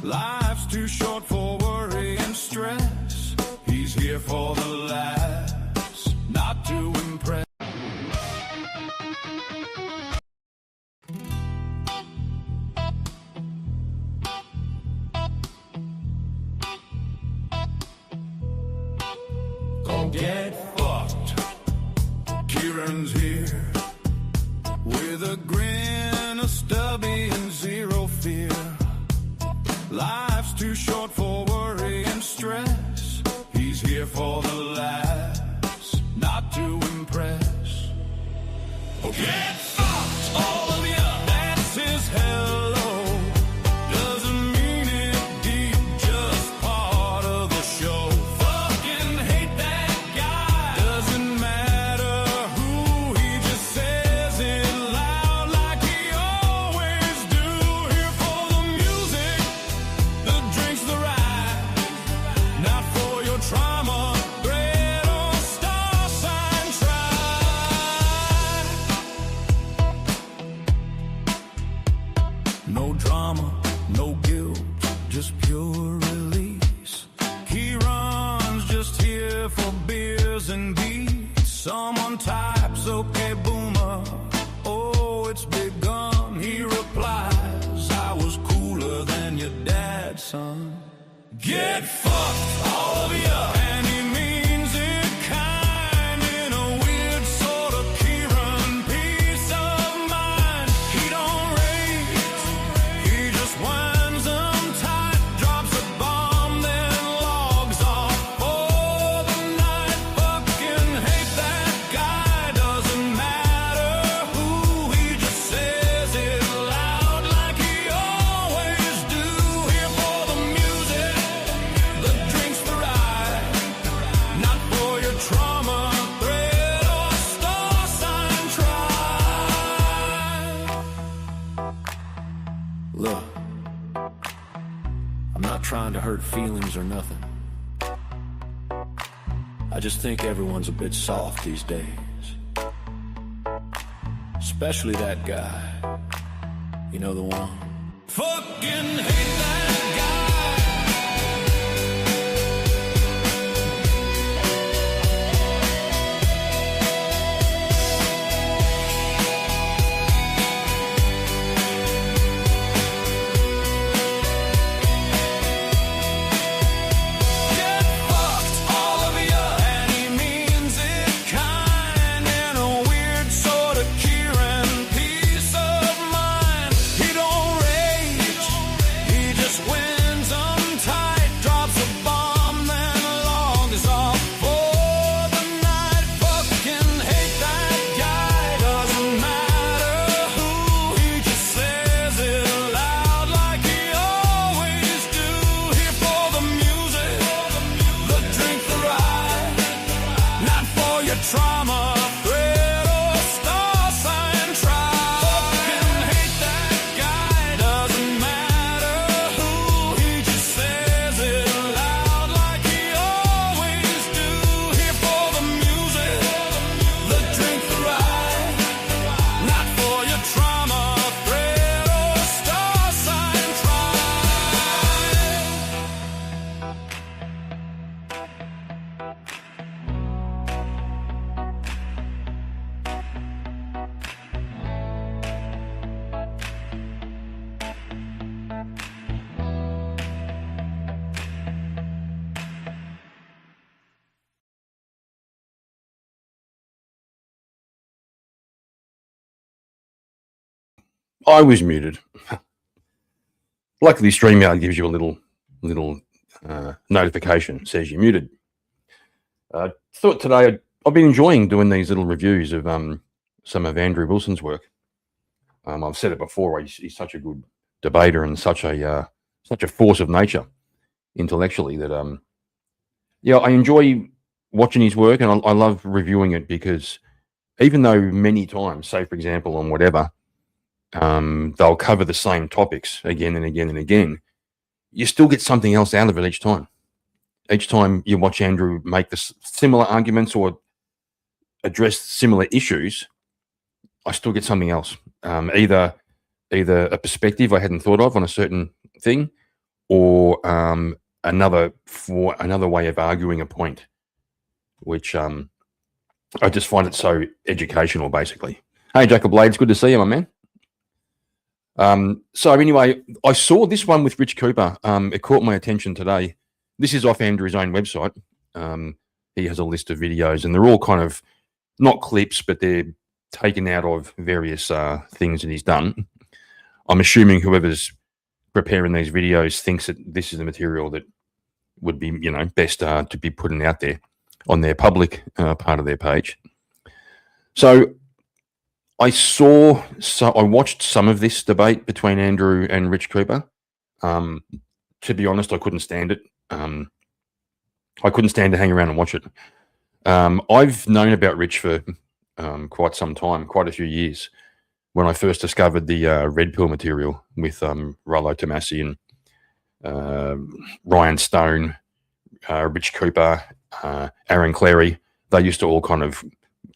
Life's too short for worry and stress. He's here for the laughs, not to impress. Go get fucked. Kieran's here with a grin, a stubby, and zero fear. Life's too short for worry and stress. He's here for the laughs, not to impress. Oh, get fucked, all of ya. That's his hello. Doesn't mean it deep, just part of the show. Fucking hate that guy. Doesn't matter who, he just says it loud like he always do. Here for the music, the drinks, the ride. Not for your trauma, bread or star sign, try. No drama, no guilt, just pure release. He runs just here for beers and beats. Someone types, okay, boomer. Oh, it's begun. He replies, I was cooler than your dad, son. Get fucked, all of ya. And he means it kind, in a weird sort of Kieran peace of mind. He don't rage, he just winds them tight, drops a bomb, then logs off for the night. Fucking hate that guy, doesn't matter who, he just says it loud like he always do. Here for the music, the drinks, the ride. Not for your trauma, thread or star sign, try. Look, I'm not trying to hurt feelings or nothing. I just think everyone's a bit soft these days. Especially that guy. You know the one? Fucking hate that guy. Get fucked, all of ya. And he means it kind, in a weird sort of Kieran peace of mind. He don't rage, he just wins them tight, drops a bomb, then logs off for the night. Fucking hate that guy, doesn't matter who, he just says it loud like he always do. Here for the music, the drink, the ride. Not for your trauma, thread or star sign, try. Fucking hate that guy, doesn't matter who, he just says it loud like he always do. Here for the music, the drink, the ride. Not for your trauma, thread or star sign, try. I was muted. Luckily, StreamYard gives you a little notification, says you're muted. Thought today I've been enjoying doing these little reviews of some of Andrew Wilson's work. I've said it before. He's such a good debater and such a force of nature intellectually that I enjoy watching his work, and I love reviewing it because even though many times, say for example on whatever, they'll cover the same topics again and again and again, you still get something else out of it each time. Each time you watch Andrew make the similar arguments or address similar issues, I still get something else. Either a perspective I hadn't thought of on a certain thing, or another way of arguing a point, which I just find it so educational, basically. Hey, Jacob Blades, good to see you, my man. So anyway, I saw this one with Rich Cooper. It caught my attention today. This is off Andrew's own website. He has a list of videos, and they're all kind of not clips, but they're taken out of various things that he's done. I'm assuming whoever's preparing these videos thinks that this is the material that would be, best to be putting out there on their public part of their page. So I watched some of this debate between Andrew and Rich Cooper. To be honest, I couldn't stand it. I couldn't stand to hang around and watch it. I've known about Rich for quite some time, quite a few years, when I first discovered the Red Pill material with Rollo Tomassi and Ryan Stone, Rich Cooper, Aaron Clarey. They used to all kind of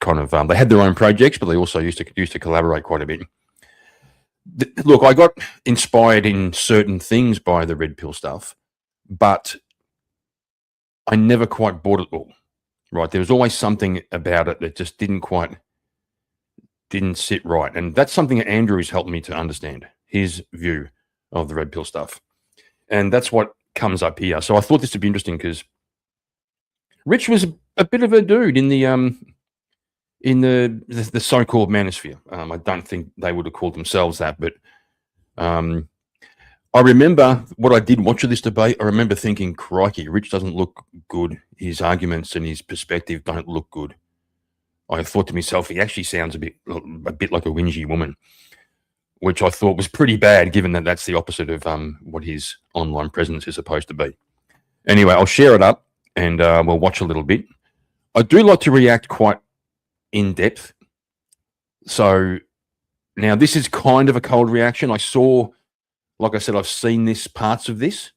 they had their own projects, but they also used to collaborate quite a bit. Look, I got inspired in certain things by the Red Pill stuff, but I never quite bought it all. Right, there was always something about it that just didn't sit right, and that's something that Andrew's helped me to understand, his view of the Red Pill stuff, and that's what comes up here. So I thought this would be interesting because Rich was a bit of a dude in the so-called manosphere. I don't think they would have called themselves that, but I remember what I did watch of this debate. I remember thinking, crikey, Rich doesn't look good. His arguments and his perspective don't look good. I thought to myself, he actually sounds a bit like a whingy woman, which I thought was pretty bad, given that that's the opposite of what his online presence is supposed to be. Anyway, I'll share it up and we'll watch a little bit. I do like to react quite in depth. So now this is kind of a cold reaction. Like I said, I've seen parts of this,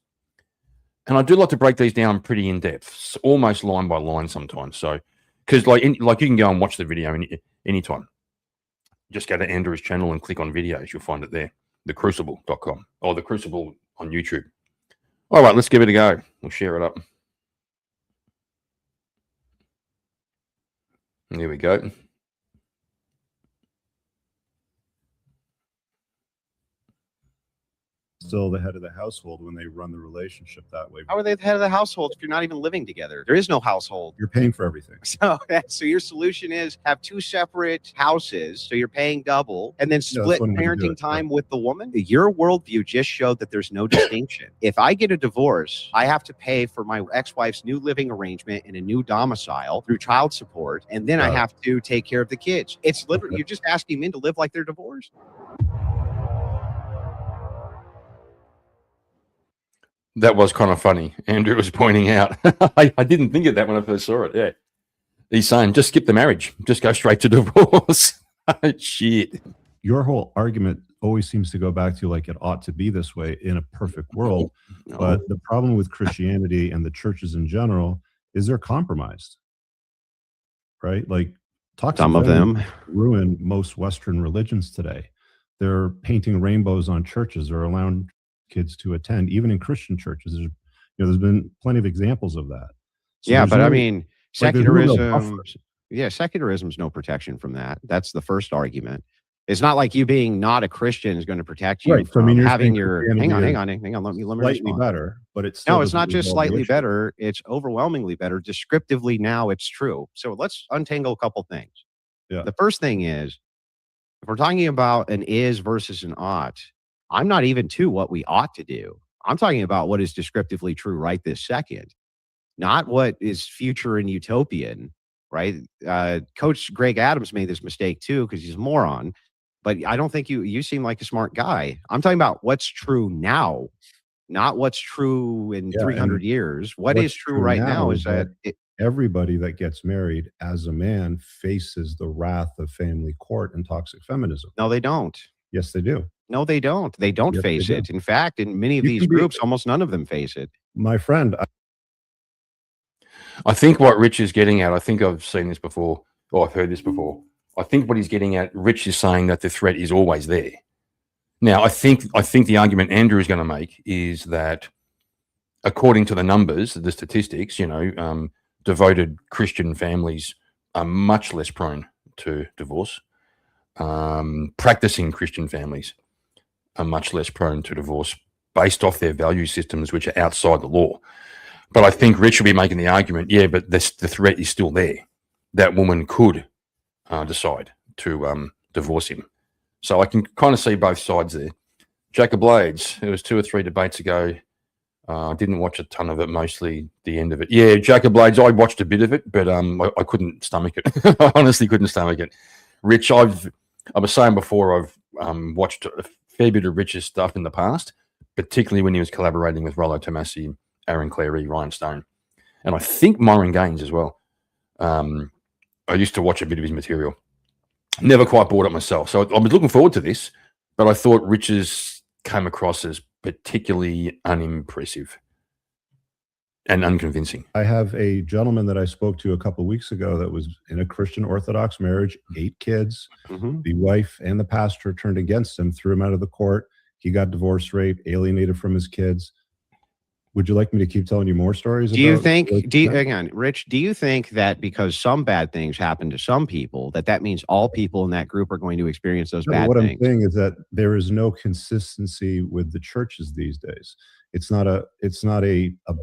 and I do like to break these down pretty in depth, almost line by line sometimes. So, because like you can go and watch the video anytime. Just go to Andrew's channel and click on videos. You'll find it there, thecrucible.com or The Crucible on YouTube. All right, let's give it a go. We'll share it up. There we go. Still the head of the household when they run the relationship that way. How are they the head of the household if you're not even living together? There is no household. You're paying for everything. So your solution is have two separate houses, so you're paying double, and then split parenting time with the woman? Your worldview just showed that there's no distinction. If I get a divorce, I have to pay for my ex-wife's new living arrangement and a new domicile through child support, and then I have to take care of the kids. It's literally, you're just asking men to live like they're divorced. That was kind of funny. Andrew was pointing out. I didn't think of that when I first saw it. Yeah. He's saying, just skip the marriage. Just go straight to divorce. Shit. Your whole argument always seems to go back to like it ought to be this way in a perfect world. No. But the problem with Christianity and the churches in general is they're compromised. Right? Like some of them ruin most Western religions today. They're painting rainbows on churches or allowing kids to attend, even in Christian churches. There's been plenty of examples of that. So yeah, but I mean, secularism. No Secularism is no protection from that. That's the first argument. It's not like you being not a Christian is going to protect you from having your. Hang on. Let me slightly respond. Better, but it's no. It's not just slightly better. It's overwhelmingly better. Descriptively, now it's true. So let's untangle a couple things. Yeah. The first thing is, if we're talking about an is versus an ought, I'm not even to what we ought to do. I'm talking about what is descriptively true right this second, not what is future and utopian, right? Coach Greg Adams made this mistake too because he's a moron, but I don't think you seem like a smart guy. I'm talking about what's true now, not what's true in 300 years. What is true right now is that everybody that gets married as a man faces the wrath of family court and toxic feminism. No, they don't. Yes, they do. No, they don't. They don't face it. In fact, in many of these groups, almost none of them face it. My friend. I think what Rich is getting at, I think I've seen this before, or I've heard this before. I think what he's getting at, Rich is saying that the threat is always there. Now, I think the argument Andrew is going to make is that according to the numbers, the statistics, devoted Christian families are much less prone to divorce. Practicing Christian families are much less prone to divorce based off their value systems, which are outside the law. But I think Rich will be making the argument, yeah, but the threat is still there. That woman could decide to divorce him. So I can kind of see both sides there. Jack of Blades, it was 2 or 3 debates ago. I didn't watch a ton of it, mostly the end of it. Yeah, Jack of Blades, I watched a bit of it, but I couldn't stomach it. I honestly couldn't stomach it. Rich, I was saying before, I've watched a fair bit of Rich's stuff in the past, particularly when he was collaborating with Rollo Tomassi, Aaron Clarey, Ryan Stone, and I think Myron Gaines as well. I used to watch a bit of his material. Never quite bought it myself. So I was looking forward to this, but I thought Rich's came across as particularly unimpressive and unconvincing. I have a gentleman that I spoke to a couple of weeks ago that was in a Christian Orthodox marriage, 8 kids. Mhm. The wife and the pastor turned against him, threw him out of the court. He got divorced, raped, alienated from his kids. Would you like me to keep telling you more stories? Do you about think, those- hang on, Rich, do you think that because some bad things happen to some people, that means all people in that group are going to experience those No, bad what things? I'm saying is that there is no consistency with the churches these days. It's not a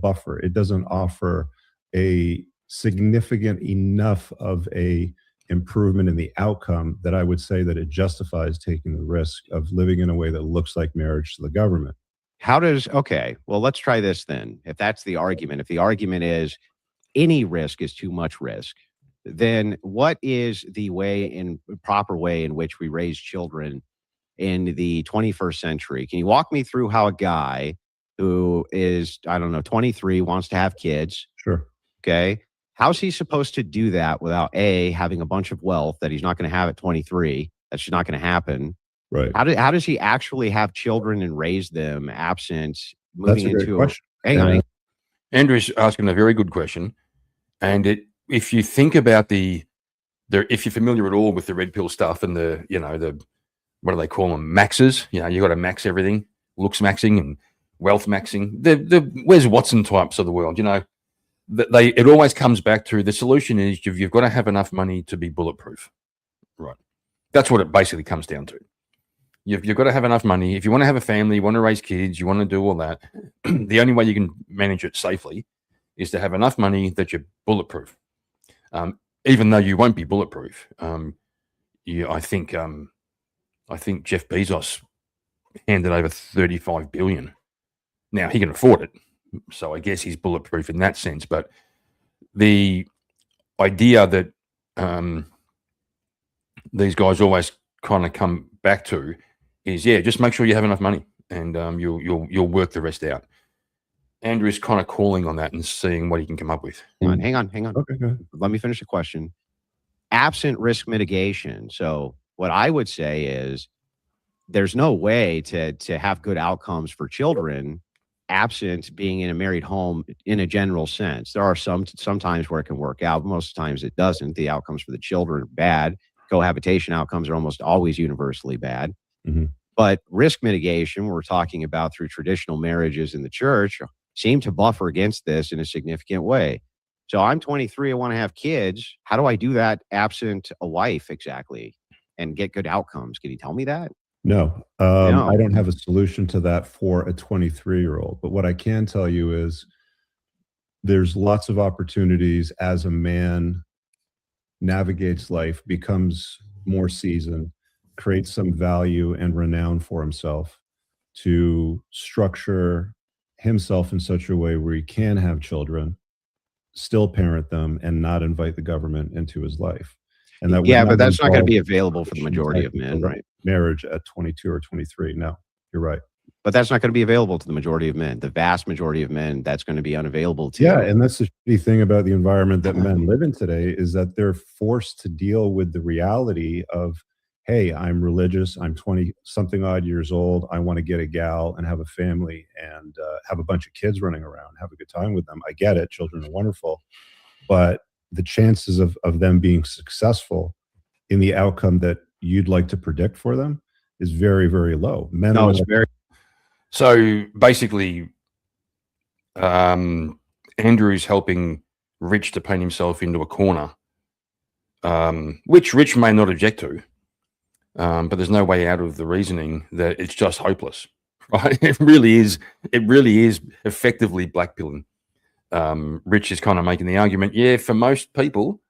buffer. It doesn't offer a significant enough of a improvement in the outcome that I would say that it justifies taking the risk of living in a way that looks like marriage to the government. Okay, well, let's try this then. If that's the argument, if the argument is any risk is too much risk, then what is the proper way in which we raise children in the 21st century? Can you walk me through how a guy who is, I don't know, 23, wants to have kids, Sure. okay? How's he supposed to do that without A, having a bunch of wealth that he's not going to have at 23? That's just not going to happen. Right. How does he actually have children and raise them absent That's moving a great into question. hang on. Andrew's asking a very good question. And if you think about if you're familiar at all with the red pill stuff and the what do they call them? Maxes. You got to max everything, looks maxing and wealth maxing. The Wes Watson types of the world, it always comes back to the solution is you've got to have enough money to be bulletproof. Right. That's what it basically comes down to. You've got to have enough money. If you want to have a family, you want to raise kids, you want to do all that, the only way you can manage it safely is to have enough money that you're bulletproof. Even though you won't be bulletproof, I think Jeff Bezos handed over $35 billion. Now he can afford it, so I guess he's bulletproof in that sense. But the idea that these guys always kind of come back to is, just make sure you have enough money, and you'll work the rest out. Andrew's kind of calling on that and seeing what he can come up with. Hang on. Okay, go ahead. Let me finish the question. Absent risk mitigation. So what I would say is there's no way to have good outcomes for children absent being in a married home in a general sense. There are sometimes where it can work out. Most times it doesn't. The outcomes for the children are bad. Cohabitation outcomes are almost always universally bad. Mhm. But risk mitigation, we're talking about through traditional marriages in the church, seem to buffer against this in a significant way. So I'm 23, I want to have kids. How do I do that absent a wife exactly and get good outcomes? Can you tell me that? No, No. I don't have a solution to that for a 23-year-old. But what I can tell you is there's lots of opportunities as a man navigates life, becomes more seasoned, creates some value and renown for himself to structure himself in such a way where he can have children, still parent them, and not invite the government into his life. And that would Yeah, but that's not going to involve be available for the majority of men, right? marriage at 22 or 23. No, you're right. But that's not going to be available to the majority of men. The vast majority of men, that's going to be unavailable to. Yeah, and that's the shitty thing about the environment that men live in today is that they're forced to deal with the reality of, hey, I'm religious, I'm 20 something odd years old, I want to get a gal and have a family and have a bunch of kids running around, have a good time with them. I get it, children are wonderful, but the chances of them being successful in the outcome that you'd like to predict for them is very, very low. Men No, are it's very. So basically, Andrew's helping Rich to paint himself into a corner, which Rich may not object to, but there's no way out of the reasoning that it's just hopeless, right? It really is effectively blackpilling. Rich is kind of making the argument, yeah, for most people,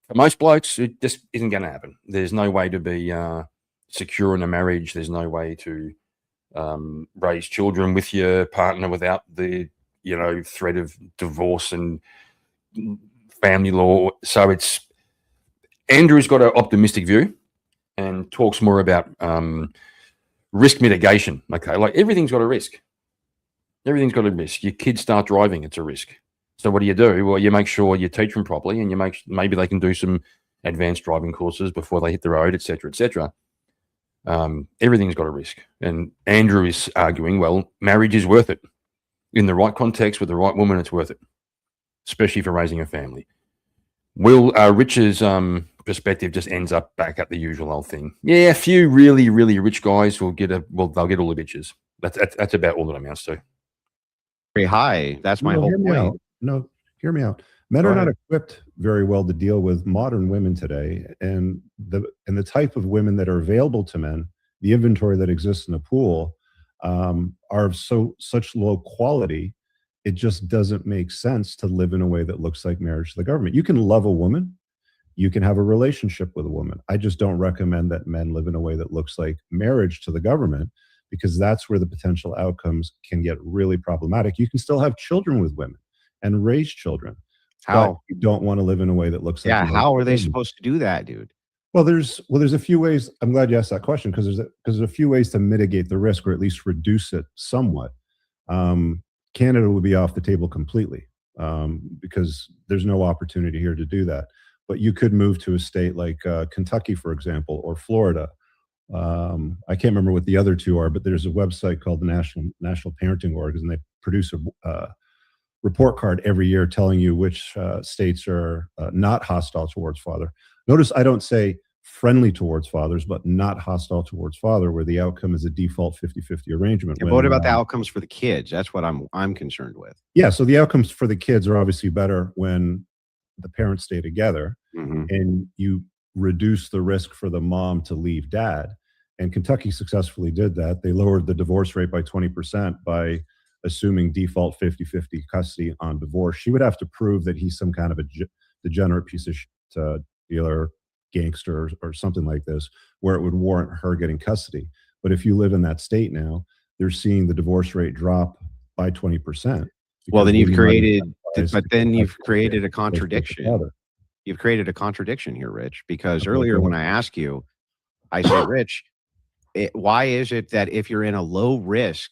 for most blokes, it just isn't going to happen. There's no way to be secure in a marriage. There's no way to raise children with your partner without the threat of divorce and family law. So it's Andrew's got an optimistic view and talks more about risk mitigation. Okay, like everything's got a risk. Everything's got a risk. Your kids start driving, it's a risk. So what do? Well, you make sure you teach them properly, and you maybe they can do some advanced driving courses before they hit the road, etc., etc. Everything's got a risk. And Andrew is arguing, well, marriage is worth it. In the right context with the right woman, it's worth it, especially for raising a family. Rich's perspective just ends up back at the usual old thing. Yeah, a few really, really rich guys they'll get all the bitches. That's about all that amounts to. Very high. That's my whole point. No, hear me out. Men are not equipped very well to deal with modern women today, and the type of women that are available to men, the inventory that exists in the pool, are of such low quality. It just doesn't make sense to live in a way that looks like marriage to the government. You can love a woman, you can have a relationship with a woman. I just don't recommend that men live in a way that looks like marriage to the government, because that's where the potential outcomes can get really problematic. You can still have children with women and raise children. How? You don't want to live in a way that looks like. Yeah, how are they supposed to do that, dude? Well, there's a few ways. I'm glad you asked that question, because there's a few ways to mitigate the risk, or at least reduce it somewhat. Canada would be off the table completely, because there's no opportunity here to do that. But you could move to a state like Kentucky, for example, or Florida. I can't remember what the other two are, but there's a website called the National Parenting Org, and they produce a report card every year telling you which states are not hostile towards father. Notice I don't say friendly towards fathers, but not hostile towards father, where the outcome is a default 50-50 arrangement. Yeah, what about the outcomes for the kids? That's what I'm concerned with. Yeah, so the outcomes for the kids are obviously better when the parents stay together, and you reduce the risk for the mom to leave dad. And Kentucky successfully did that. They lowered the divorce rate by 20% by assuming default 50-50 custody on divorce. She would have to prove that he's some kind of a degenerate piece of shit, dealer, gangster, or something like this, where it would warrant her getting custody. But if you live in that state now, they're seeing the divorce rate drop by 20%. Well, then you've created a contradiction. You've created a contradiction here, Rich, because earlier when I asked you, I said, Rich, why is it that if you're in a low risk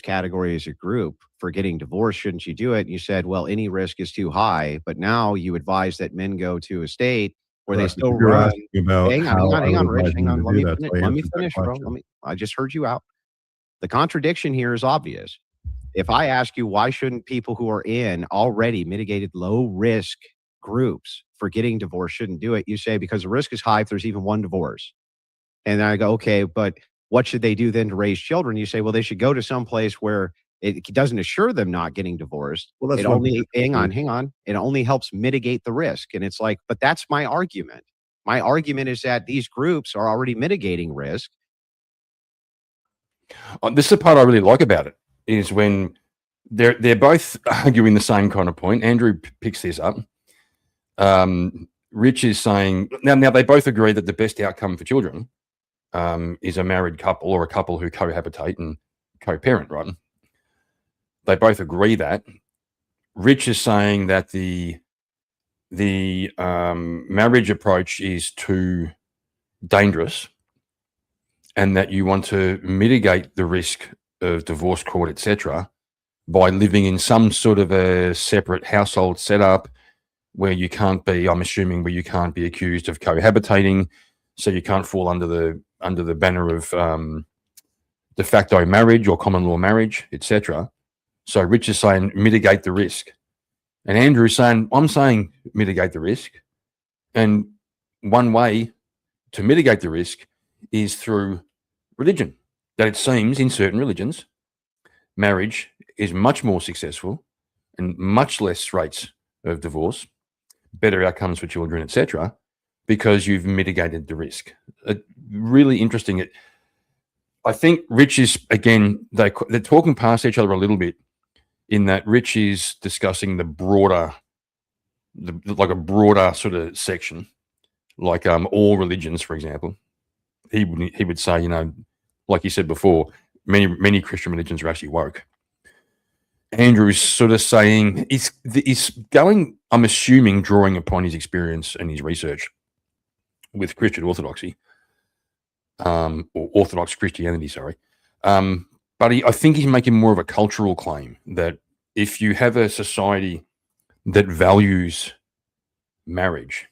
category as a group for getting divorced, shouldn't you do it? And you said, well, any risk is too high. But now you advise that men go to a state where they still run. Hang on, Rich. Hang on. Let me finish, bro. I just heard you out. The contradiction here is obvious. If I ask you, why shouldn't people who are in already mitigated low risk groups for getting divorced shouldn't do it? You say, because the risk is high if there's even one divorce. And I go, okay, but what should they do then to raise children? You say, well, they should go to some place where it doesn't assure them not getting divorced. Well, that's hang on. It only helps mitigate the risk. And it's like, but that's my argument. My argument is that these groups are already mitigating risk. This is the part I really like about it, is when they're both arguing the same kind of point. Andrew picks this up. Rich is saying, now they both agree that the best outcome for children is a married couple, or a couple who cohabitate and co-parent, right? They both agree that. Rich is saying that the marriage approach is too dangerous, and that you want to mitigate the risk of divorce court, etc., by living in some sort of a separate household setup where you can't be, I'm assuming, where you can't be accused of cohabitating, so you can't fall under the banner of de facto marriage or common law marriage, etc. So Rich is saying mitigate the risk, and Andrew is saying, I'm saying mitigate the risk, and one way to mitigate the risk is through religion. That it seems in certain religions, marriage is much more successful and much less rates of divorce, better outcomes for children, etc., because you've mitigated the risk. Really interesting. I think Rich is, again, they're talking past each other a little bit, in that Rich is discussing the broader, like a broader sort of section, like all religions, for example. He would say, you know, like you said before, many Christian religions are actually woke. Andrew's sort of saying he's going, I'm assuming, drawing upon his experience and his research with Christian orthodoxy, or Orthodox Christianity, sorry. But I think he's making more of a cultural claim that if you have a society that values marriage,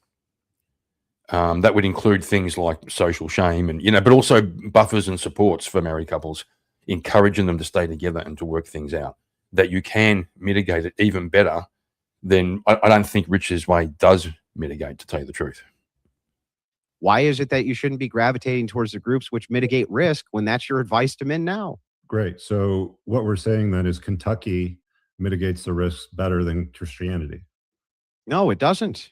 that would include things like social shame and, you know, but also buffers and supports for married couples, encouraging them to stay together and to work things out, that you can mitigate it even better than, I don't think Rich's way does mitigate, to tell you the truth. Why is it that you shouldn't be gravitating towards the groups which mitigate risk when that's your advice to men now? Great. So what we're saying then is Kentucky mitigates the risks better than Christianity. No, it doesn't.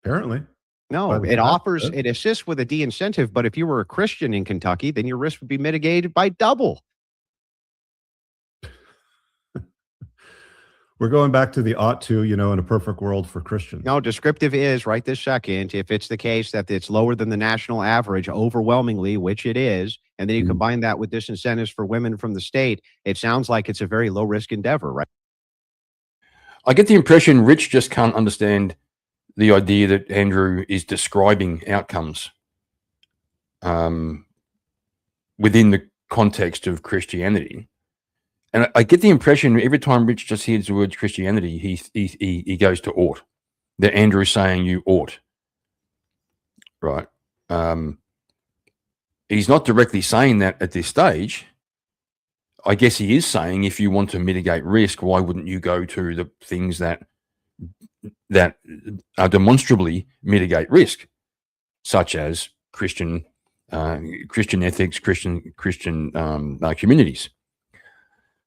Apparently. No, it offers, it assists with a de-incentive, but if you were a Christian in Kentucky, then your risk would be mitigated by double. We're going back to the ought to, you know, in a perfect world for Christians. No, descriptive is right this second. If it's the case that it's lower than the national average overwhelmingly, which it is, and then you combine that with disincentives for women from the state, it sounds like it's a very low risk endeavor, right? I get the impression Rich just can't understand the idea that Andrew is describing outcomes within the context of Christianity. And I get the impression every time Rich just hears the word Christianity, he goes to ought. That Andrew's saying you ought. Right. He's not directly saying that at this stage. I guess he is saying, if you want to mitigate risk, why wouldn't you go to the things that demonstrably mitigate risk, such as Christian ethics, Christian communities.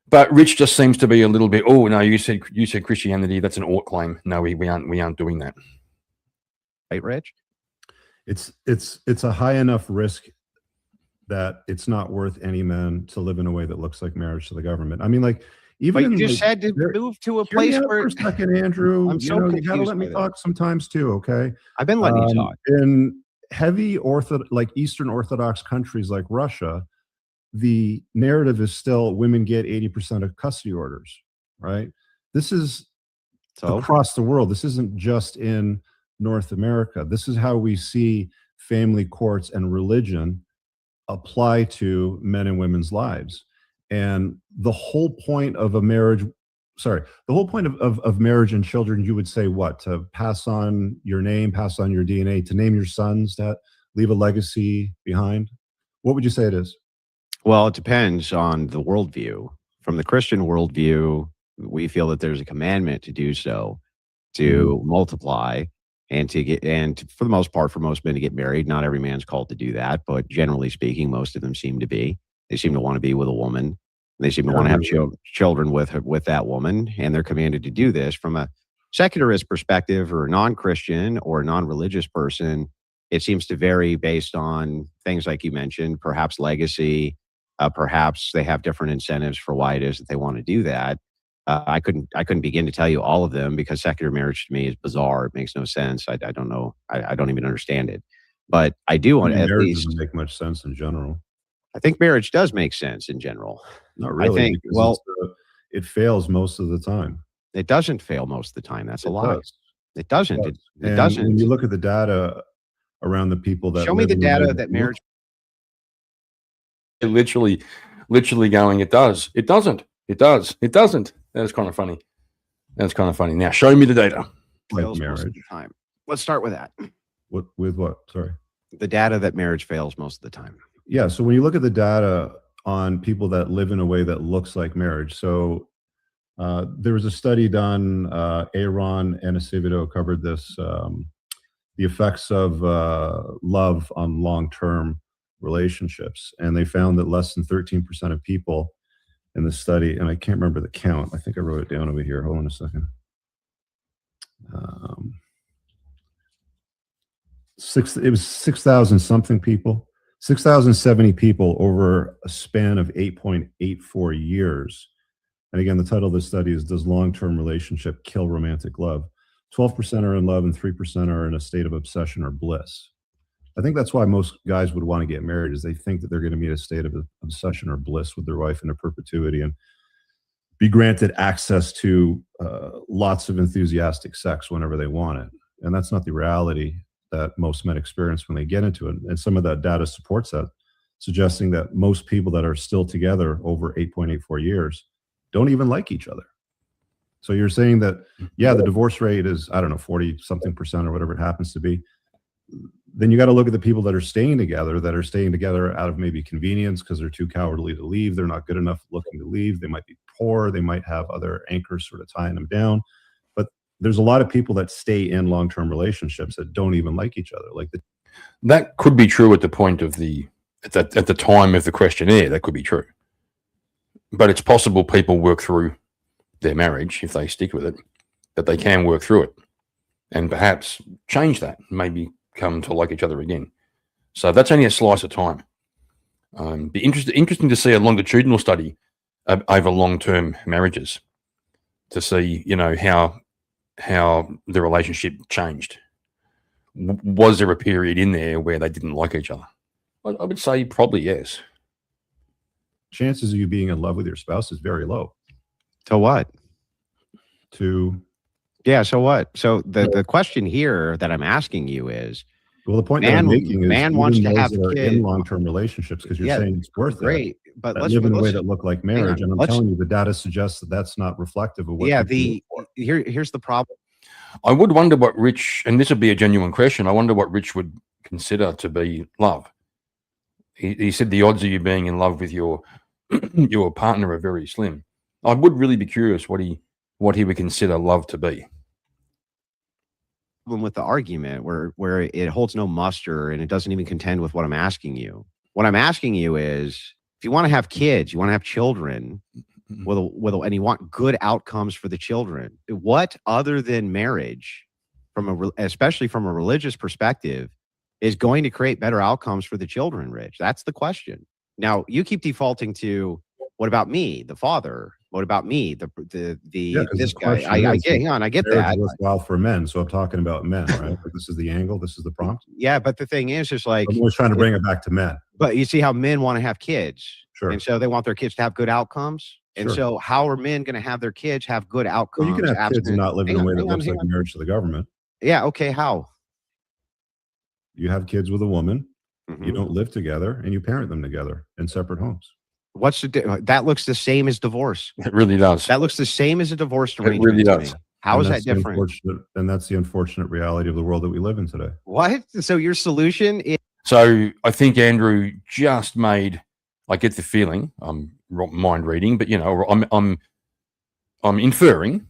But Rich just seems to be a little bit, oh no, you said Christianity, that's an ought claim. No, we aren't doing that. Right, Rich? It's a high enough risk that it's not worth any man to live in a way that looks like marriage to the government. I mean, like, even but you just had to move to a place where. For a second, Andrew, I'm so you gotta let me talk sometimes too, okay? I've been letting you talk. In heavy like Eastern Orthodox countries like Russia, the narrative is still women get 80% of custody orders, right? This is across the world. This isn't just in North America. This is how we see family courts and religion apply to men and women's lives. And the whole point of a marriage, the whole point of marriage and children, you would say what? To pass on your name, pass on your DNA, to name your sons, to leave a legacy behind? What would you say it is? Well, it depends on the worldview. From the Christian worldview, we feel that there's a commandment to do so, to multiply and to get, and for the most part, for most men to get married. Not every man's called to do that, but generally speaking, most of them seem to be. They seem to want to be with a woman. They seem to want to have children with that woman, and they're commanded to do this. From a secularist perspective, or a non-Christian or a non-religious person, it seems to vary based on things like you mentioned, perhaps legacy, perhaps they have different incentives for why it is that they want to do that. I couldn't begin to tell you all of them, because secular marriage to me is bizarre. It makes no sense. I don't know. I don't even understand it. But I do want at least doesn't make much sense in general. I think marriage does make sense in general. Not really. I think, well, it fails most of the time. It doesn't fail most of the time. That's a lie. It doesn't. It And doesn't. when you look at the data around the people that Show me live the in data the- that marriage. Literally going, it does. It doesn't. It does. It doesn't. That's kind of funny. That's kind of funny. Now, show me the data. like fails most of marriage. the time. Let's start with that. With what? Sorry. The data that marriage fails most of the time. Yeah. So when you look at the data on people that live in a way that looks like marriage, so there was a study done. Aaron and Acevedo covered this. The effects of love on long-term relationships, and they found that less than 13% of people in the study, and I can't remember the count. I think I wrote it down over here. Hold on a second. It was 6,000 something people, 6,070 people over a span of 8.84 years. And again, the title of the study is Does Long-Term Relationship Kill Romantic Love? 12% are in love and 3% are in a state of obsession or bliss. I think that's why most guys would want to get married, is they think that they're going to be in a state of obsession or bliss with their wife into perpetuity and be granted access to lots of enthusiastic sex whenever they want it. And that's not the reality that most men experience when they get into it. And some of that data supports that, suggesting that most people that are still together over 8.84 years don't even like each other. So you're saying that, yeah, the divorce rate is, I don't know, 40 something percent or whatever it happens to be. Then you got to look at the people that are staying together out of maybe convenience because they're too cowardly to leave. They're not good enough looking to leave. They might be poor. They might have other anchors sort of tying them down. But there's a lot of people that stay in long-term relationships that don't even like each other. That could be true at the point of at the time of the questionnaire. That could be true. But it's possible people work through their marriage, if they stick with it, that they can work through it and perhaps change that, maybe come to like each other again. So that's only a slice of time. Be interesting to see a longitudinal study over long-term marriages to see, how the relationship changed. Was there a period in there where they didn't like each other? I would say probably yes. Chances of you being in love with your spouse is very low. So what? Yeah, so what? So the question here that I'm asking you is, well, the point that I'm making is man wants to have kids kids in long-term relationships, because you're saying it's worth great, but let's live in a way that look like marriage. And I'm telling you, the data suggests that that's not reflective of what. Yeah, here's the problem. I would wonder what Rich, and this would be a genuine question, I wonder what Rich would consider to be love. He said the odds of you being in love with your partner are very slim. I would really be curious what he would consider love to be. With the argument where it holds no muster and it doesn't even contend with what I'm asking you. What I'm asking you is, if you want to have kids, you want to have children, and you want good outcomes for the children, what other than marriage, especially from a religious perspective, is going to create better outcomes for the children, Rich? That's the question. Now, you keep defaulting to, what about me, the father? What about me, this guy? I get that. Worthwhile for men, so I'm talking about men, right? This is the angle. This is the prompt. Yeah, but the thing is like, I'm always trying to bring it back to men. But you see how men want to have kids, sure, and so they want their kids to have good outcomes. And sure. So, how are men going to have their kids have good outcomes? Well, you can have kids and not live in a way that looks like marriage to the government. Yeah. Okay. How? You have kids with a woman. Mm-hmm. You don't live together, and you parent them together in separate homes. What's that looks the same as divorce. It really does. That looks the same as a divorce arrangement. It really does. How is that different? And that's the unfortunate reality of the world that we live in today. What? So your solution is... So I think Andrew just made, I get the feeling, I'm mind reading, but I'm inferring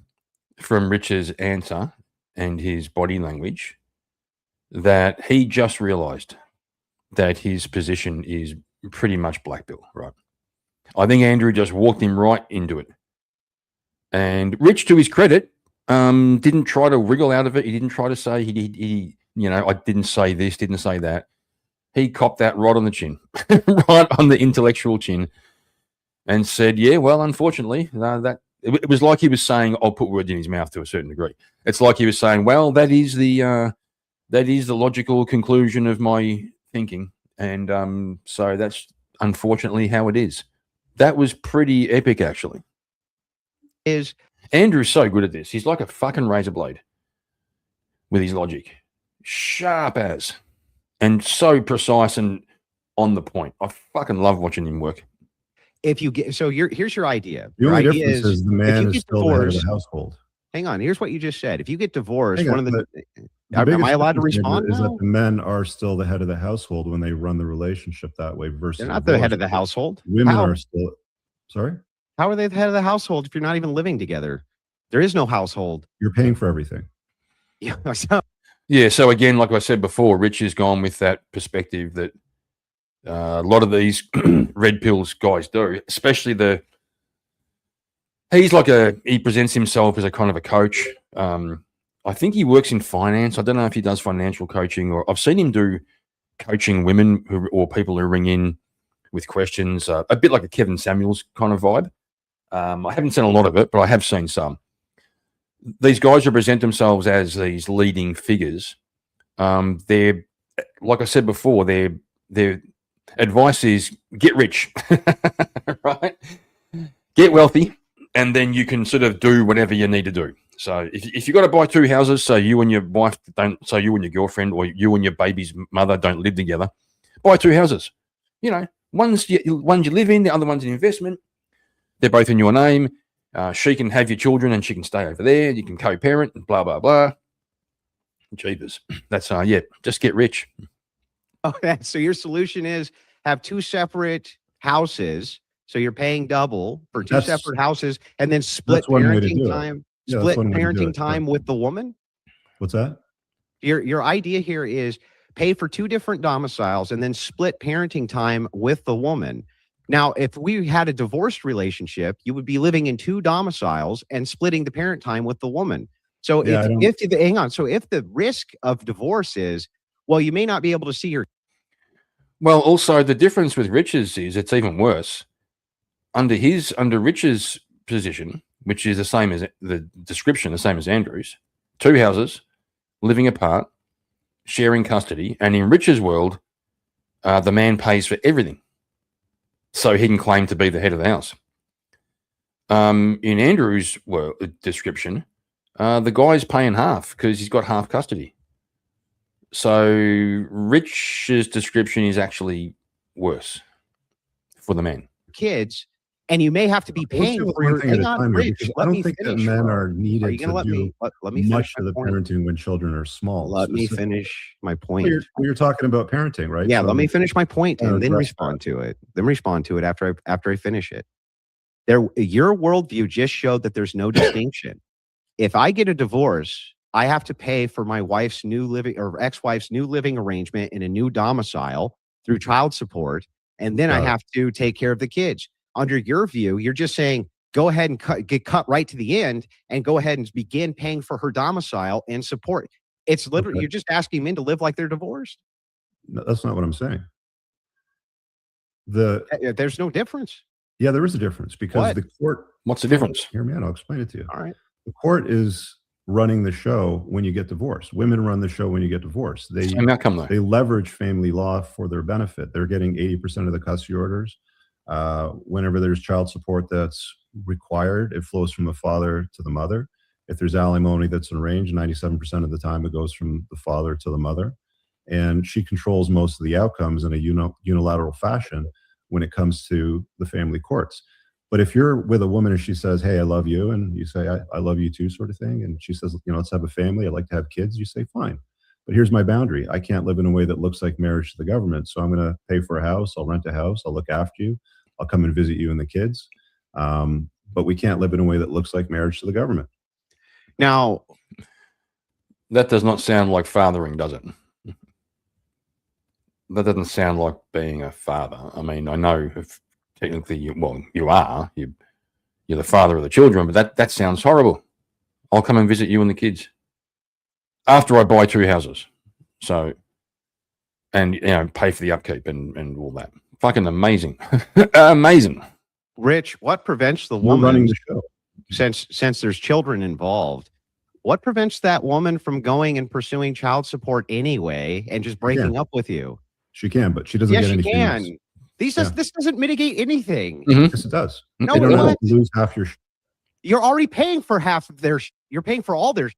from Rich's answer and his body language that he just realized that his position is pretty much black bill, right? I think Andrew just walked him right into it. And Rich, to his credit, didn't try to wriggle out of it. He didn't try to say he I didn't say this, didn't say that. He copped that right on the chin, right on the intellectual chin, and said, yeah, well, unfortunately, it was like he was saying, I'll put words in his mouth to a certain degree. It's like he was saying, well, that is the logical conclusion of my thinking. And so that's unfortunately how it is. That was pretty epic, actually. Andrew's so good at this. He's like a fucking razor blade with his logic. Sharp as. And so precise and on the point. I fucking love watching him work. If you get, so here's your idea. The only difference is the man is still the head of the household. Hang on. Here's what you just said. If you get divorced, am I allowed to respond? Is that the men are still the head of the household when they run the relationship that way versus they're not the head of the household. Women are still. Sorry? How are they the head of the household if you're not even living together? There is no household. You're paying for everything. Yeah. So again, like I said before, Rich has gone with that perspective that a lot of these red pills guys do, especially the he presents himself as a kind of a coach. I think he works in finance. I don't know if he does financial coaching, or I've seen him do coaching women or people who ring in with questions, a bit like a Kevin Samuels kind of vibe. I haven't seen a lot of it, but I have seen some. These guys who present themselves as these leading figures, they're, like I said before, their advice is get rich, right? Get wealthy, and then you can sort of do whatever you need to do. So if you've got to buy 2 houses, so you and your wife don't, so you and your girlfriend or you and your baby's mother don't live together, buy 2 houses. You know, one's you live in, the other one's an investment. They're both in your name. She can have your children and she can stay over there. You can co-parent and blah, blah, blah. Jeepers. That's, just get rich. Okay, so your solution is have 2 separate houses. So you're paying double for 2 separate houses, and then split parenting time. Split parenting time with the woman. What's that? Your idea here is pay for 2 different domiciles and then split parenting time with the woman. Now, if we had a divorced relationship, you would be living in 2 domiciles and splitting the parent time with the woman. So hang on. So if the risk of divorce is, well, you may not be able to see your. Well, also the difference with Rich's is it's even worse. Under Rich's position, which is the same as the description, the same as Andrew's, 2 houses, living apart, sharing custody, and in Rich's world, the man pays for everything, so he can claim to be the head of the house. In Andrew's description, the guy's paying half because he's got half custody. So Rich's description is actually worse for the man. Kids. And you may have to be paying for your. Hang on, Rich. I don't think that men are needed to do let me much of the parenting when children are small. Let me finish my point. You're talking about parenting, right? Yeah, let me finish my point and then respond to it. Then respond to it after I finish it. Your worldview just showed that there's no distinction. If I get a divorce, I have to pay for my wife's new living or ex-wife's new living arrangement in a new domicile through child support, and then I have to take care of the kids. Under your view, you're just saying, go ahead and get cut right to the end and go ahead and begin paying for her domicile and support. It's literally, you're just asking men to live like they're divorced. No, that's not what I'm saying. There's no difference. Yeah, there is a difference because the court. What's the difference? Hear me out. I'll explain it to you. All right. The court is running the show when you get divorced. Women run the show when you get divorced. Same outcome, though. They leverage family law for their benefit. They're getting 80% of the custody orders. Whenever there's child support that's required, it flows from the father to the mother. If there's alimony that's arranged, 97% of the time it goes from the father to the mother. And she controls most of the outcomes in a unilateral fashion when it comes to the family courts. But if you're with a woman and she says, hey, I love you, and you say, I love you too, sort of thing, and she says, let's have a family, I'd like to have kids, you say, fine. But here's my boundary. I can't live in a way that looks like marriage to the government. So I'm going to pay for a house. I'll rent a house. I'll look after you. I'll come and visit you and the kids. But we can't live in a way that looks like marriage to the government. Now, that does not sound like fathering, does it? That doesn't sound like being a father. I mean, I know if technically you are. You're the father of the children, but that sounds horrible. I'll come and visit you and the kids after I buy 2 houses. So, and pay for the upkeep and all that. Fucking amazing. Amazing. Rich, what prevents the woman running the show? Since there's children involved, what prevents that woman from going and pursuing child support anyway and just breaking up with you? She can, but she doesn't get any payments. This doesn't mitigate anything. Mm-hmm. Yes, it does. No, they don't have to lose half your. You're already paying for half of their. You're paying for all their.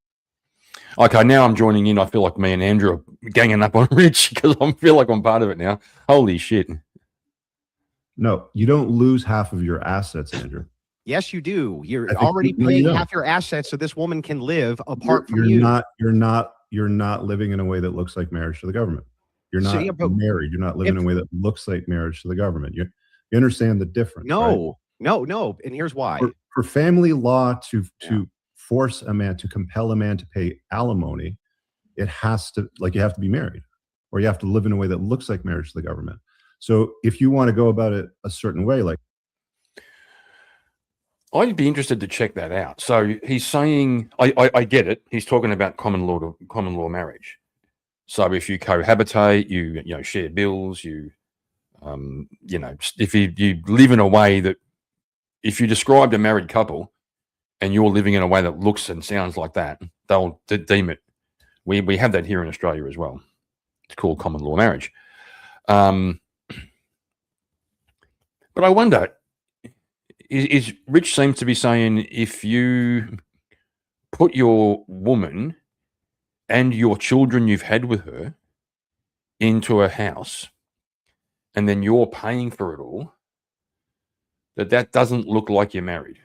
Okay, now I'm joining in. I feel like me and Andrew are ganging up on Rich because I feel like I'm part of it now. Holy shit. No, you don't lose half of your assets, Andrew. Yes, you do. You're already paying half your assets so this woman can live apart from you. You're not living in a way that looks like marriage to the government. You're not married. You're not living in a way that looks like marriage to the government. You understand the difference. No. And here's why. For family law to force a man, to compel a man to pay alimony, it has to, you have to be married, or you have to live in a way that looks like marriage to the government. So if you want to go about it a certain way, I'd be interested to check that out. So he's saying, I get it. He's talking about common law marriage. So if you cohabitate, you share bills, if you live in a way that, if you described a married couple and you're living in a way that looks and sounds like that, they'll deem it. We have that here in Australia as well. It's called common law marriage. But I wonder, is Rich seems to be saying, if you put your woman and your children you've had with her into a house and then you're paying for it all, that doesn't look like you're married.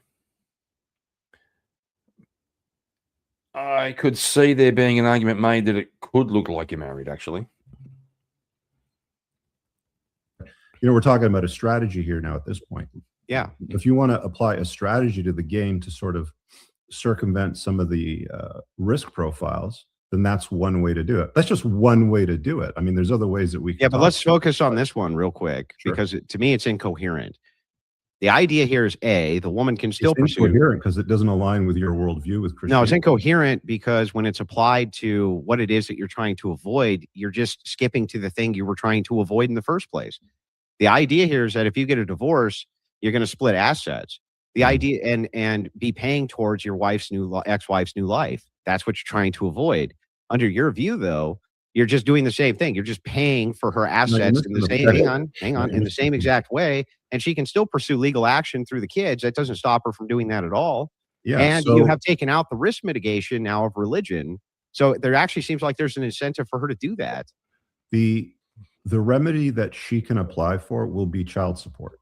I could see there being an argument made that it could look like you're married, actually. We're talking about a strategy here now at this point. Yeah. If you want to apply a strategy to the game to sort of circumvent some of the risk profiles, then that's one way to do it. That's just one way to do it. I mean, there's other ways that we can. Yeah, but let's focus on this one real quick, because to me, it's incoherent. The idea here is the woman can still pursue. It's incoherent because it doesn't align with your worldview with Christianity. No, it's incoherent because when it's applied to what it is that you're trying to avoid, you're just skipping to the thing you were trying to avoid in the first place. The idea here is that if you get a divorce, you're going to split assets. The idea and be paying towards your ex-wife's new life. That's what you're trying to avoid. Under your view, though, you're just doing the same thing. You're just paying for her assets in the same in the same exact way, and she can still pursue legal action through the kids. That doesn't stop her from doing that at all. Yeah, and you have taken out the risk mitigation now of religion. So there actually seems like there's an incentive for her to do that. The remedy that she can apply for will be child support,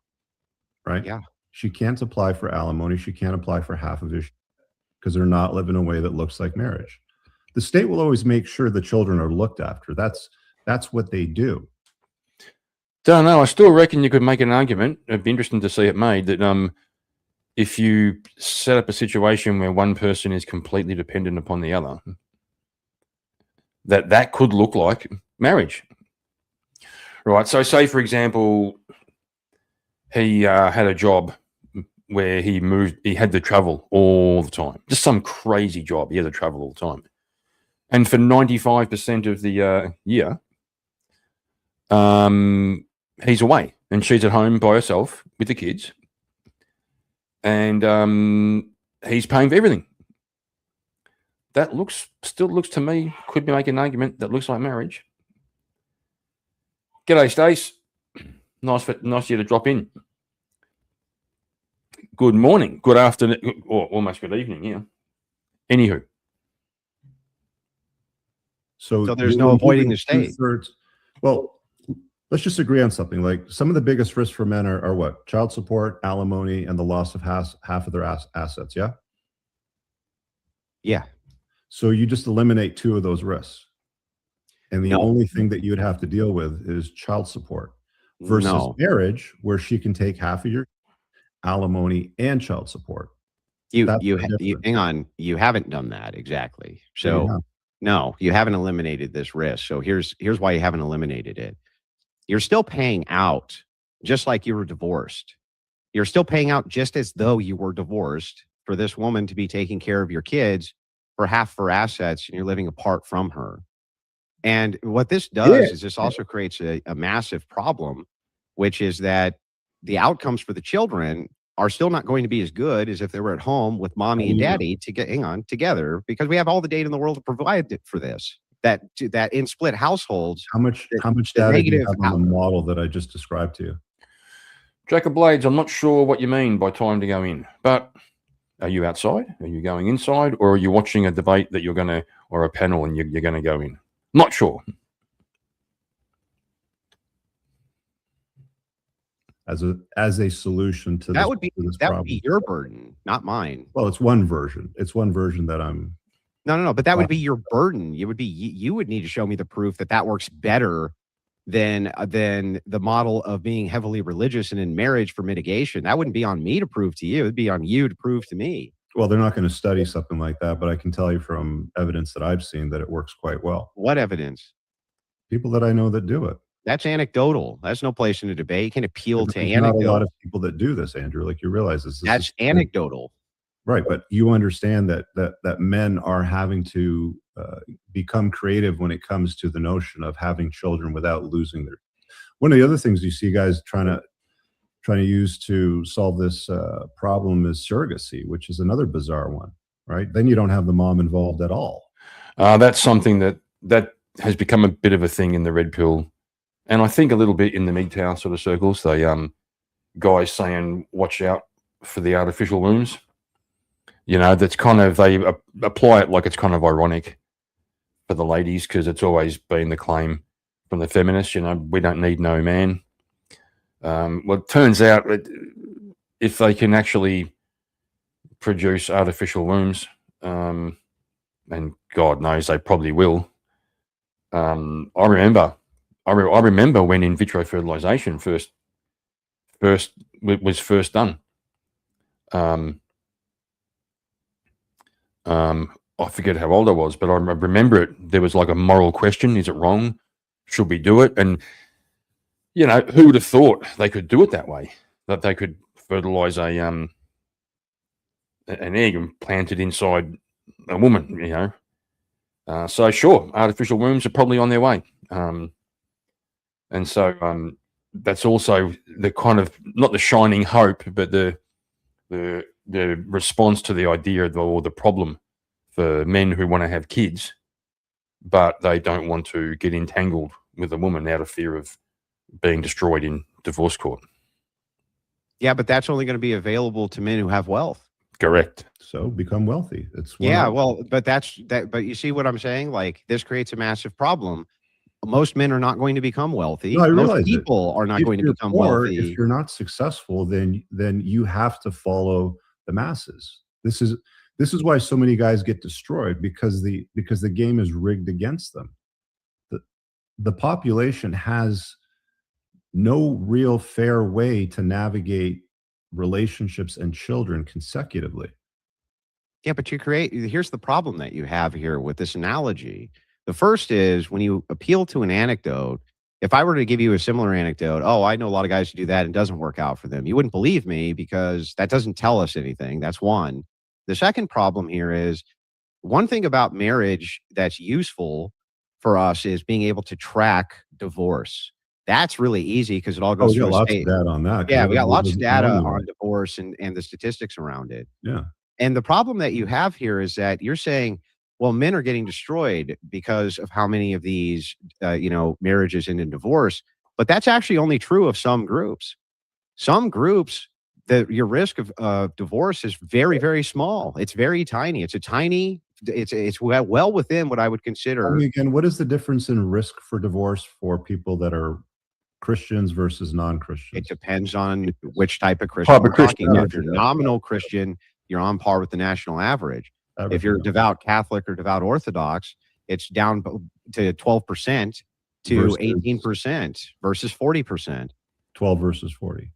right? Yeah. She can't apply for alimony. She can't apply for half of it because they're not living a way that looks like marriage. The state will always make sure the children are looked after. That's what they do. Don't know. I still reckon you could make an argument. It'd be interesting to see it made that if you set up a situation where one person is completely dependent upon the other, that could look like marriage. Right. So say, for example, he had a job where he had to travel all the time. Just some crazy job. He had to travel all the time. And for 95% of the year, he's away and she's at home by herself with the kids. And he's paying for everything. That still looks to me, could make an argument that looks like marriage. G'day, Stace. Nice of you to drop in. Good morning, good afternoon, or almost good evening, yeah. Anywho. So there's no avoiding the state. Well, let's just agree on something. Like, some of the biggest risks for men are what? Child support, alimony, and the loss of half of their assets, yeah? Yeah. So you just eliminate two of those risks. And the only thing that you would have to deal with is child support versus marriage, where she can take half of your alimony and child support. You hang on. You haven't done that exactly. So no, you haven't eliminated this risk. So here's why you haven't eliminated it. You're still paying out just like you were divorced. You're still paying out just as though you were divorced for this woman to be taking care of your kids for half her assets, and you're living apart from her. And what this does is this also creates a massive problem, which is that the outcomes for the children are still not going to be as good as if they were at home with mommy and daddy together, because we have all the data in the world to provide for this. That in split households, how much data do you have on the model that I just described to you? Jack of Blades, I'm not sure what you mean by time to go in, but are you outside? Are you going inside? Or are you watching a debate that or a panel and you're going to go in? Not sure. As a solution to that would be your burden, not mine. Well, it's one version. It's one version that I'm. No. But that would be your burden. You would need to show me the proof that works better than the model of being heavily religious and in marriage for mitigation. That wouldn't be on me to prove to you. It'd be on you to prove to me. Well, they're not going to study something like that, but I can tell you from evidence that I've seen that it works quite well. What evidence? People that I know that do it. That's anecdotal. That's no place in the debate. You can appeal to There's not a lot anecdote. of people that do this, Andrew. Like you realize this. That's anecdotal. Right, but you understand that men are having to become creative when it comes to the notion of having children without losing their. One of the other things you see guys trying to use to solve this problem is surrogacy, which is another bizarre one. Right, then you don't have the mom involved at all. That's something that has become a bit of a thing in the red pill, and I think a little bit in the MGTOW sort of circles. They guys saying watch out for the artificial wombs. You know, that's kind of, they apply it like it's kind of ironic for the ladies, because it's always been the claim from the feminists, you know, we don't need no man. Well, it turns out that if they can actually produce artificial wombs, and God knows they probably will. I remember when in vitro fertilization was first done. I forget how old I was, but I remember it. There was like a moral question: is it wrong? Should we do it? And you know, who would have thought they could do it that way? That they could fertilize an egg and plant it inside a woman. You know, so sure, artificial wombs are probably on their way. And so that's also the kind of, not the shining hope, but the response to the idea or the problem for men who want to have kids, but they don't want to get entangled with a woman out of fear of being destroyed in divorce court. Yeah, but that's only going to be available to men who have wealth. Correct. So become wealthy. It's Well, but but you see what I'm saying? Like, this creates a massive problem. Most men are not going to become wealthy. No, I realize Most people are not going to become wealthy. If you're not successful, then you have to follow the masses. This is why so many guys get destroyed, because the game is rigged against them. The population has no real fair way to navigate relationships and children consecutively. Yeah, but here's the problem that you have here with this analogy. The first is, when you appeal to an anecdote, if I were to give you a similar anecdote, oh, I know a lot of guys who do that and it doesn't work out for them, you wouldn't believe me, because that doesn't tell us anything. That's one. The second problem here is, one thing about marriage that's useful for us is being able to track divorce. That's really easy because it all goes we got through lots of data on that. Yeah, we got lots of data on divorce and the statistics around it. Yeah. And the problem that you have here is that you're saying, well, men are getting destroyed because of how many of these, marriages end in divorce. But that's actually only true of some groups. Some groups, your risk of divorce is very, very small. It's very tiny. It's well within what I would consider. Again, what is the difference in risk for divorce for people that are Christians versus non-Christians? It depends on which type of Christian we're talking about. If you're nominal Christian, you're on par with the national average. If you're devout Catholic or devout Orthodox, it's down to 12% to 18% versus 40%. 12 versus 40.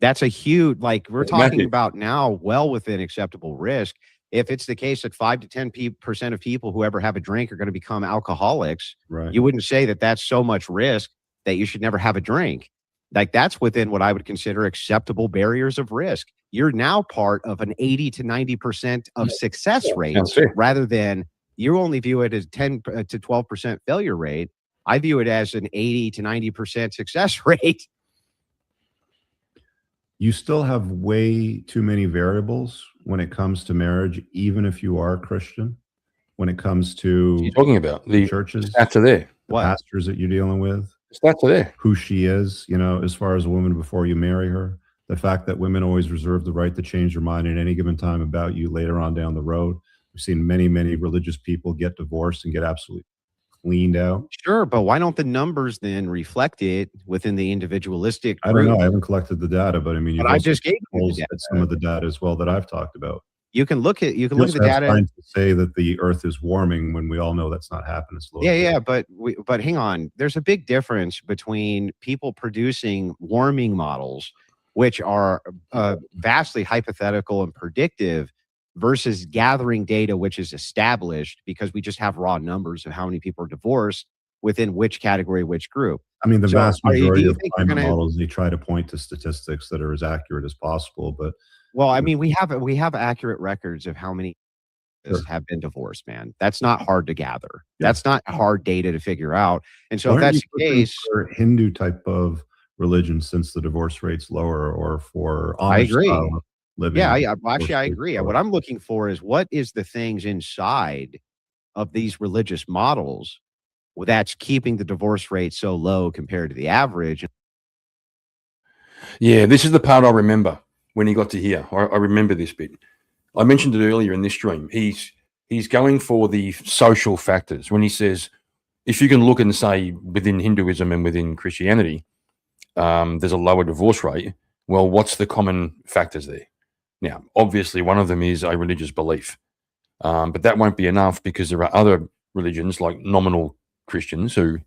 That's a huge, we're talking about now well within acceptable risk. If it's the case that 5 to 10% of people who ever have a drink are going to become alcoholics, right, you wouldn't say that that's so much risk that you should never have a drink. That's within what I would consider acceptable barriers of risk. You're now part of an 80 to 90% of success rate, rather than, you only view it as 10 to 12% failure rate. I view it as an 80 to 90% success rate. You still have way too many variables when it comes to marriage, even if you are Christian. When it comes to, what are you talking about? The churches, stats are there. The pastors that you're dealing with, stats are there. Who she is, as far as a woman before you marry her. The fact that women always reserve the right to change their mind at any given time about you later on down the road. We've seen many, many religious people get divorced and get absolutely cleaned out. Sure, but why don't the numbers then reflect it within the individualistic group? I don't know. I haven't collected the data, but I mean, I just gave you some of the data as well that I've talked about. You can look at the data. Trying to say that the Earth is warming when we all know that's not happening. Yeah, but hang on. There's a big difference between people producing warming models, which are vastly hypothetical and predictive, versus gathering data which is established, because we just have raw numbers of how many people are divorced. within which category, which group. I mean, the So, vast do majority you of think you're climate gonna models, they try to point to statistics that are as accurate as possible, but Well, I mean, we have accurate records of how many Sure. have been divorced, man. That's not hard to gather. Yeah. That's not hard data to figure out. And so why if aren't that's you the pushing case, for Hindu type of religion since the divorce rate's lower, or for I Amish agree. style living? Yeah, divorce actually, I rate's agree. lower? What I'm looking for is what is the things inside of these religious models that's keeping the divorce rate so low compared to the average. Yeah, this is the part I remember when he got to here. I remember this bit. I mentioned it earlier in this stream. He's going for the social factors when he says, if you can look and say within Hinduism and within Christianity, there's a lower divorce rate. Well, what's the common factors there? Now, obviously, one of them is a religious belief, but that won't be enough because there are other religions like nominal Christians who,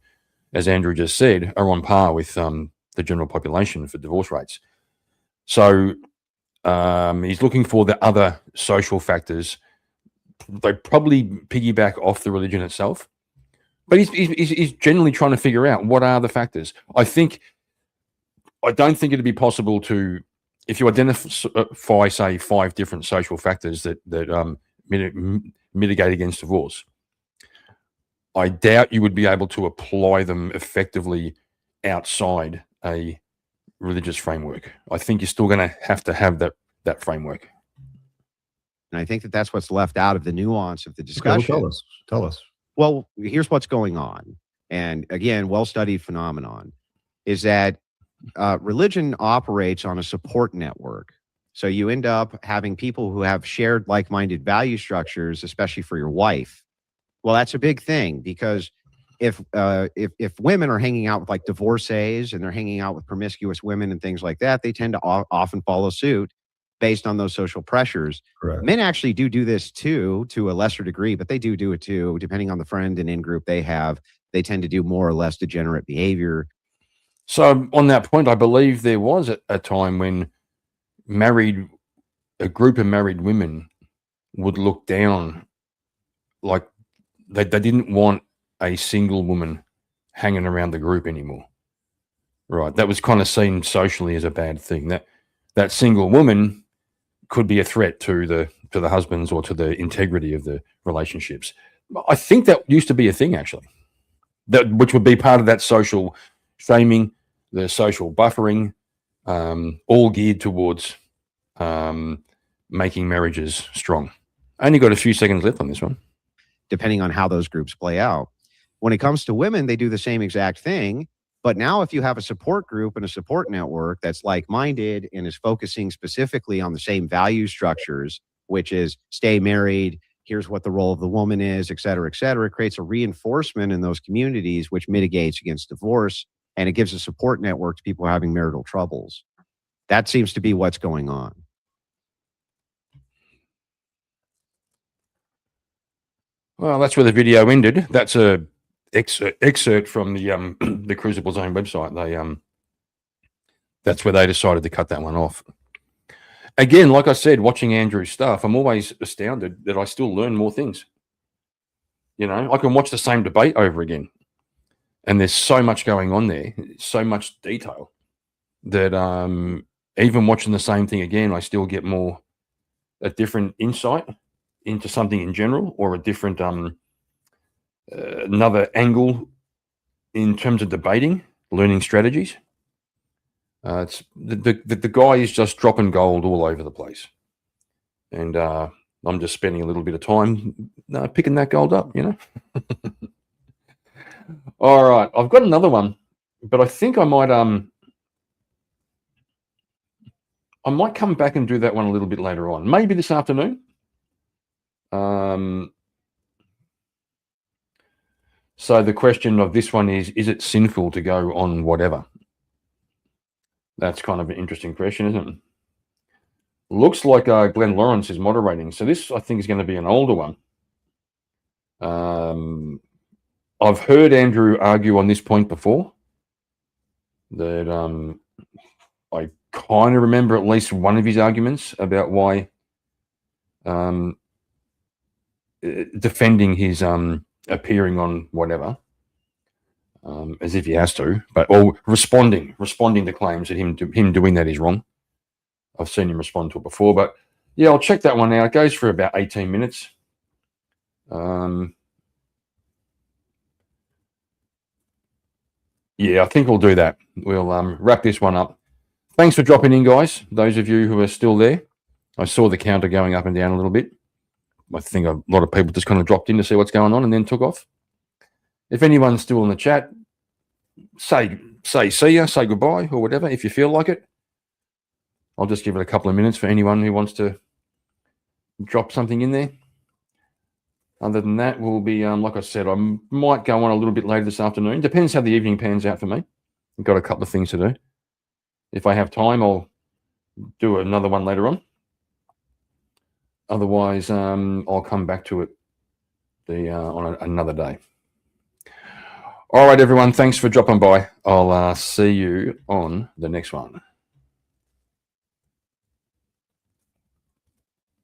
as Andrew just said, are on par with the general population for divorce rates. So he's looking for the other social factors. They probably piggyback off the religion itself, but he's generally trying to figure out what are the factors. I don't think it'd be possible to, if you identify, say, 5 different social factors that mitigate against divorce. I doubt you would be able to apply them effectively outside a religious framework. I think you're still going to have that framework. And I think that that's what's left out of the nuance of the Okay, discussion. well, tell us. Well, here's what's going on. And again, well-studied phenomenon is that religion operates on a support network. So you end up having people who have shared like-minded value structures, especially for your wife. Well, that's a big thing because if women are hanging out with like divorcees and they're hanging out with promiscuous women and things like that, they tend to often follow suit based on those social pressures. Correct. Men actually do this too, to a lesser degree, but they do it too, depending on the friend and in-group they have. They tend to do more or less degenerate behavior. So on that point, I believe there was a time when a group of married women would look down, like they didn't want a single woman hanging around the group anymore. Right. That was kind of seen socially as a bad thing. That single woman could be a threat to the husbands or to the integrity of the relationships. I think that used to be a thing, actually, which would be part of that social shaming, the social buffering, all geared towards making marriages strong. I only got a few seconds left on this one. Depending on how those groups play out. When it comes to women, they do the same exact thing. But now if you have a support group and a support network that's like-minded and is focusing specifically on the same value structures, which is stay married, here's what the role of the woman is, et cetera, it creates a reinforcement in those communities, which mitigates against divorce, and it gives a support network to people having marital troubles. That seems to be what's going on. Well, that's where the video ended. That's a excerpt from the the Crucible Zone website. That's where they decided to cut that one off. Again, like I said, watching Andrew's stuff, I'm always astounded that I still learn more things. You know, I can watch the same debate over again, and there's so much going on there, so much detail that even watching the same thing again, I still get a different insight into something in general, or a different another angle in terms of debating, learning strategies. It's the guy is just dropping gold all over the place, and I'm just spending a little bit of time picking that gold up, you know. All right, I've got another one, but I think I might come back and do that one a little bit later on, maybe this afternoon. So the question of this one is it sinful to go on whatever? That's kind of an interesting question, isn't it? Looks like Glenn Lawrence is moderating. So this, I think, is going to be an older one. I've heard Andrew argue on this point before, that I kind of remember at least one of his arguments about why defending his appearing on whatever. as if he has to, or responding to claims that him doing that is wrong. I've seen him respond to it before, but yeah, I'll check that one out. It goes for about 18 minutes. Yeah, I think we'll do that. We'll wrap this one up. Thanks for dropping in, guys. Those of you who are still there. I saw the counter going up and down a little bit. I think a lot of people just kind of dropped in to see what's going on and then took off. If anyone's still in the chat, say see ya, say goodbye or whatever if you feel like it. I'll just give it a couple of minutes for anyone who wants to drop something in there. Other than that, we'll be, like I said, I might go on a little bit later this afternoon. Depends how the evening pans out for me. I've got a couple of things to do. If I have time, I'll do another one later on. Otherwise, I'll come back to it on another day. All right, everyone. Thanks for dropping by. I'll see you on the next one.